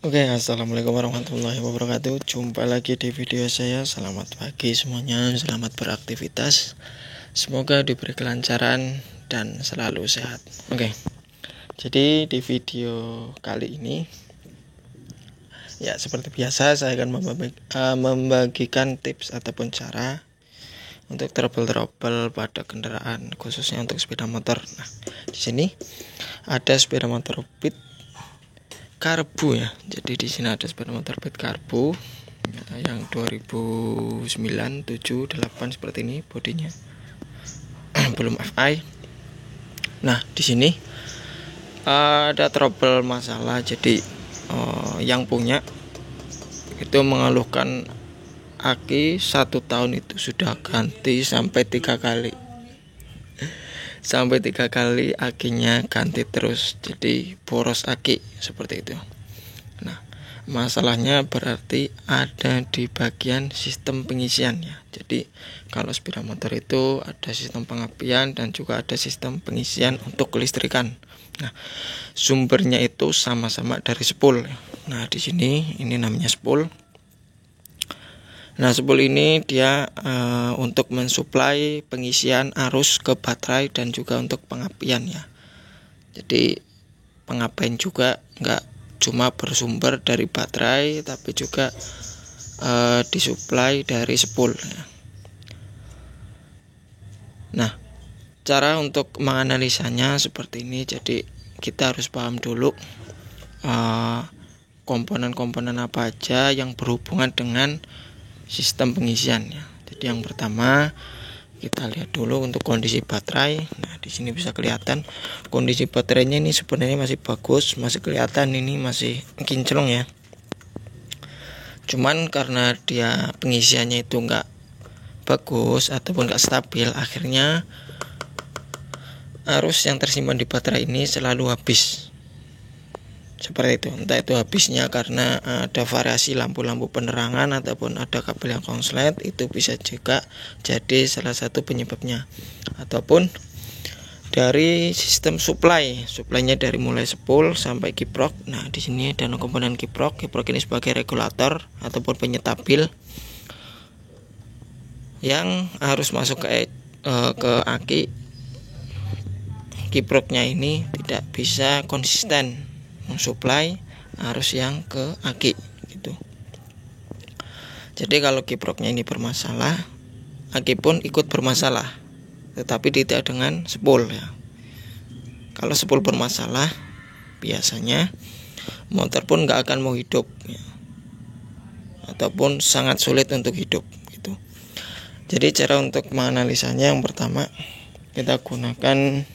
Oke, assalamualaikum warahmatullahi wabarakatuh. Jumpa lagi di video saya. Selamat pagi semuanya, selamat beraktivitas. Semoga diberi kelancaran dan selalu sehat. Oke, jadi di video kali ini, ya seperti biasa saya akan membagikan tips ataupun cara untuk trouble pada kendaraan, khususnya untuk sepeda motor. Nah, di sini ada sepeda motor Pit Karbu ya. Jadi di sini ada sepeda motor Pit Karbu yang 2009, 7, 8 seperti ini bodinya. Belum FI. Nah, di sini ada trouble masalah. Jadi yang punya itu mengeluhkan aki 1 tahun itu sudah ganti sampai 3 kali. Sampai 3 kali akinya ganti terus, jadi boros aki seperti itu. Nah, masalahnya berarti ada di bagian sistem pengisian ya. Jadi kalau sepeda motor itu ada sistem pengapian dan juga ada sistem pengisian untuk kelistrikan. Nah, sumbernya itu sama-sama dari spool. Nah, di sini ini namanya spool. Nah, spool ini dia untuk mensuplai pengisian arus ke baterai dan juga untuk pengapian ya. Jadi pengapian juga nggak cuma bersumber dari baterai, tapi juga disuplai dari spool ya. Nah, cara untuk menganalisanya seperti ini. Jadi kita harus paham dulu komponen-komponen apa aja yang berhubungan dengan sistem pengisian ya. Jadi yang pertama kita lihat dulu untuk kondisi baterai. Nah, di sini bisa kelihatan kondisi baterainya ini sebenarnya masih bagus, masih kelihatan ini masih kinclong ya. Cuman karena dia pengisiannya itu enggak bagus ataupun enggak stabil, akhirnya arus yang tersimpan di baterai ini selalu habis. Seperti itu, entah itu habisnya karena ada variasi lampu-lampu penerangan ataupun ada kabel yang konslet, itu bisa juga jadi salah satu penyebabnya. Ataupun dari sistem suplainya dari mulai spool sampai kiprok. Nah, di sini ada komponen kiprok ini sebagai regulator ataupun penyetabil yang harus masuk ke aki. Kiproknya ini tidak bisa konsisten mensuplai arus yang ke aki gitu. Jadi kalau kiproknya ini bermasalah, aki pun ikut bermasalah, tetapi tidak dengan spool ya. Kalau spool bermasalah, biasanya motor pun nggak akan mau hidup ya, ataupun sangat sulit untuk hidup gitu. Jadi cara untuk menganalisanya, yang pertama kita gunakan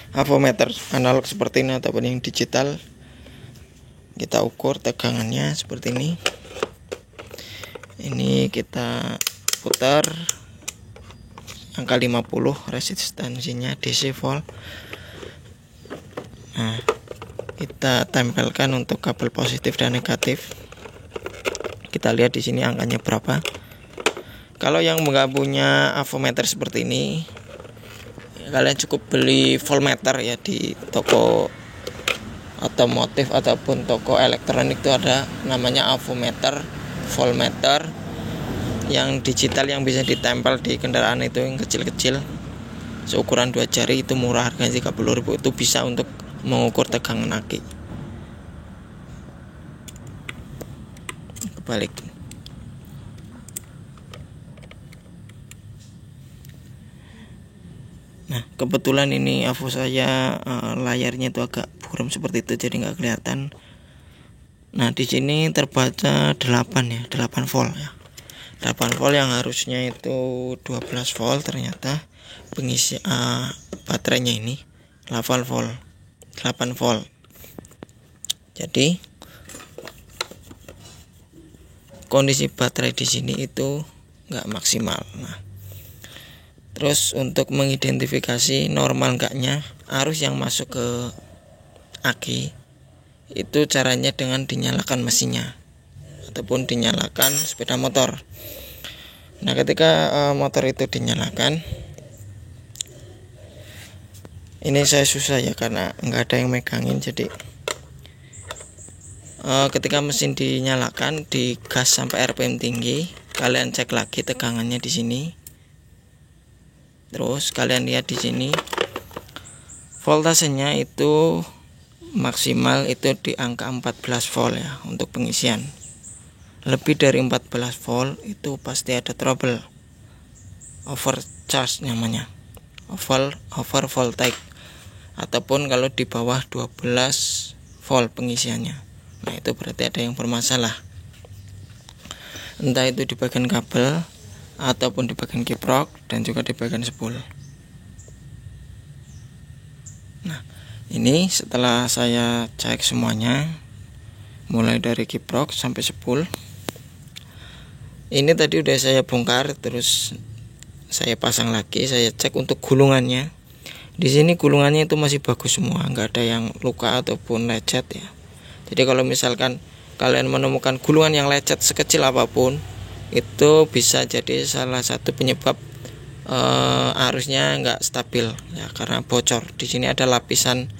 avometer analog seperti ini ataupun yang digital. Kita ukur tegangannya seperti ini. Ini kita putar angka 50 resistansinya DC volt. Nah, kita tempelkan untuk kabel positif dan negatif. Kita lihat di sini angkanya berapa. Kalau yang nggak punya avometer seperti ini, kalian cukup beli voltmeter ya di toko otomotif ataupun toko elektronik. Itu ada namanya avometer, voltmeter yang digital yang bisa ditempel di kendaraan itu, yang kecil-kecil seukuran 2 jari, itu murah, harganya 30.000. Itu bisa untuk mengukur tegangan aki. Kebalik. Nah, kebetulan ini avo saya layarnya itu agak buram seperti itu, jadi nggak kelihatan. Nah, di sini terbaca 8 ya, 8 volt ya. 8 volt yang harusnya itu 12 volt, ternyata pengisi baterainya ini 8 volt. 8 volt. Jadi kondisi baterai di sini itu nggak maksimal. Nah, terus untuk mengidentifikasi normal enggaknya arus yang masuk ke aki, itu caranya dengan dinyalakan mesinnya ataupun dinyalakan sepeda motor. Nah, ketika motor itu dinyalakan, ini saya susah ya karena nggak ada yang megangin, jadi ketika mesin dinyalakan di gas sampai RPM tinggi, kalian cek lagi tegangannya di sini. Terus kalian lihat di sini voltasenya itu maksimal itu di angka 14 volt ya untuk pengisian. Lebih dari 14 volt itu pasti ada trouble, overcharge namanya, over voltage, ataupun kalau di bawah 12 volt pengisiannya, nah itu berarti ada yang bermasalah, entah itu di bagian kabel ataupun di bagian kiprok dan juga di bagian spool. Nah ini setelah saya cek semuanya mulai dari kiprok sampai spool, ini tadi udah saya bongkar, terus saya pasang lagi, saya cek untuk gulungannya. Di sini gulungannya itu masih bagus semua, nggak ada yang luka ataupun lecet ya. Jadi kalau misalkan kalian menemukan gulungan yang lecet sekecil apapun, itu bisa jadi salah satu penyebab arusnya nggak stabil ya, karena bocor. Di sini ada lapisan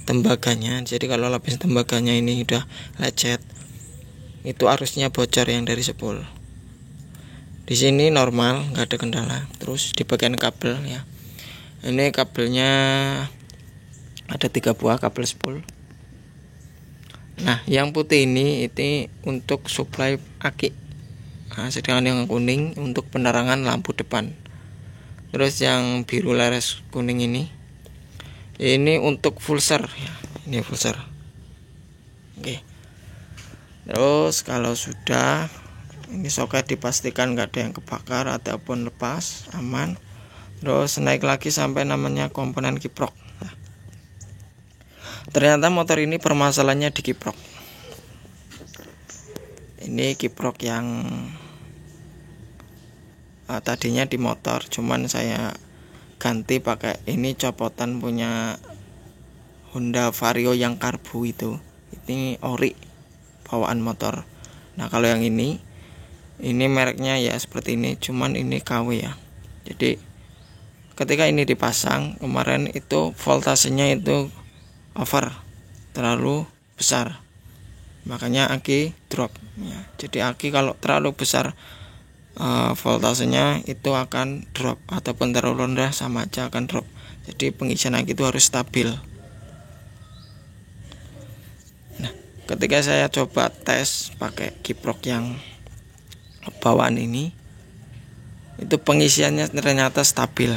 tembaganya. Jadi kalau lapisan tembaganya ini udah lecet, itu arusnya bocor yang dari spool. Di sini normal, nggak ada kendala. Terus di bagian kabel ya, ini kabelnya ada 3 buah kabel spool. Nah yang putih ini untuk suplai aki, nah, sedangkan yang kuning untuk penerangan lampu depan. Terus yang biru laras kuning ini untuk pulser ya, ini pulser. Oke. Terus kalau sudah, ini soket dipastikan nggak ada yang kebakar ataupun lepas, aman. Terus naik lagi sampai namanya komponen kiprok. Nah, ternyata motor ini permasalahannya di kiprok. Ini kiprok yang tadinya di motor, cuman saya ganti pakai ini copotan punya Honda Vario yang karbu itu. Ini ori bawaan motor. Nah kalau yang ini mereknya ya seperti ini, cuman ini KW ya. Jadi ketika ini dipasang kemarin itu voltasenya itu over, terlalu besar, makanya aki drop ya. Jadi aki kalau terlalu besar voltasenya itu akan drop, ataupun terlalu rendah sama aja akan drop. Jadi pengisian aki itu harus stabil. Ketika saya coba tes pakai kiprok yang bawaan ini, itu pengisiannya ternyata stabil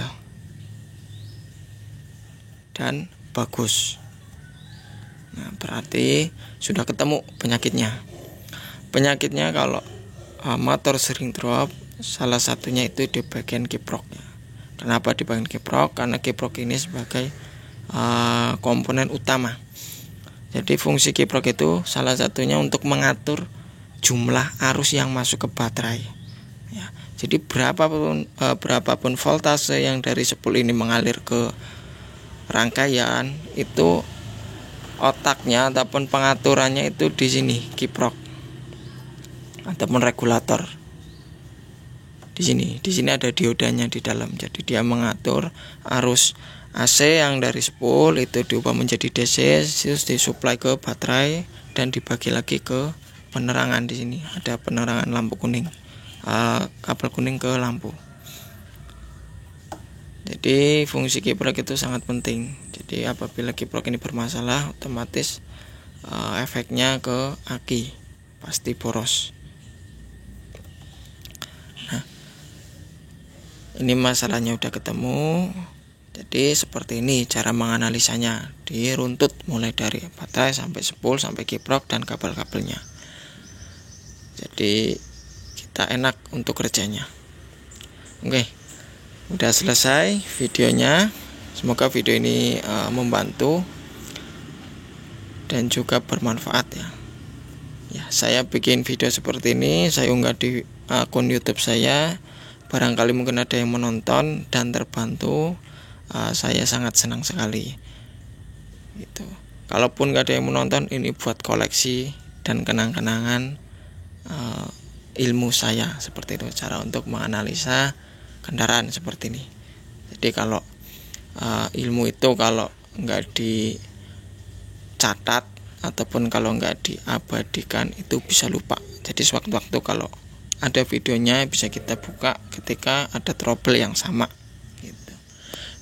dan bagus. Nah berarti sudah ketemu penyakitnya. Penyakitnya kalau motor sering drop, salah satunya itu di bagian kiproknya. Kenapa di bagian kiprok? Karena kiprok ini sebagai komponen utama. Jadi fungsi kiprok itu salah satunya untuk mengatur jumlah arus yang masuk ke baterai ya. Jadi berapapun voltase yang dari spool ini mengalir ke rangkaian, itu otaknya ataupun pengaturannya itu di sini kiprok ataupun regulator. Di sini ada diodanya di dalam. Jadi dia mengatur arus AC yang dari spool itu diubah menjadi DC, terus disuplai ke baterai dan dibagi lagi ke penerangan. Di sini ada penerangan lampu kuning, kabel kuning ke lampu. Jadi fungsi kiprok itu sangat penting. Jadi apabila kiprok ini bermasalah, otomatis efeknya ke aki pasti boros. Nah, ini masalahnya udah ketemu. Jadi seperti ini cara menganalisanya, diruntut mulai dari baterai sampai spool sampai kiprok dan kabel-kabelnya. Jadi kita enak untuk kerjanya. Oke, udah selesai videonya. Semoga video ini membantu dan juga bermanfaat ya. Ya, saya bikin video seperti ini, saya unggah di akun YouTube saya. Barangkali mungkin ada yang menonton dan terbantu. Saya sangat senang sekali. Gitu. Kalaupun gak ada yang menonton, ini buat koleksi dan kenang-kenangan ilmu saya seperti itu, cara untuk menganalisa kendaraan seperti ini. Jadi kalau ilmu itu kalau nggak dicatat ataupun kalau nggak diabadikan itu bisa lupa. Jadi sewaktu-waktu kalau ada videonya bisa kita buka ketika ada trouble yang sama gitu.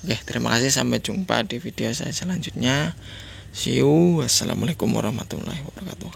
Oke, terima kasih, sampai jumpa di video saya selanjutnya. See you. Wassalamualaikum warahmatullahi wabarakatuh.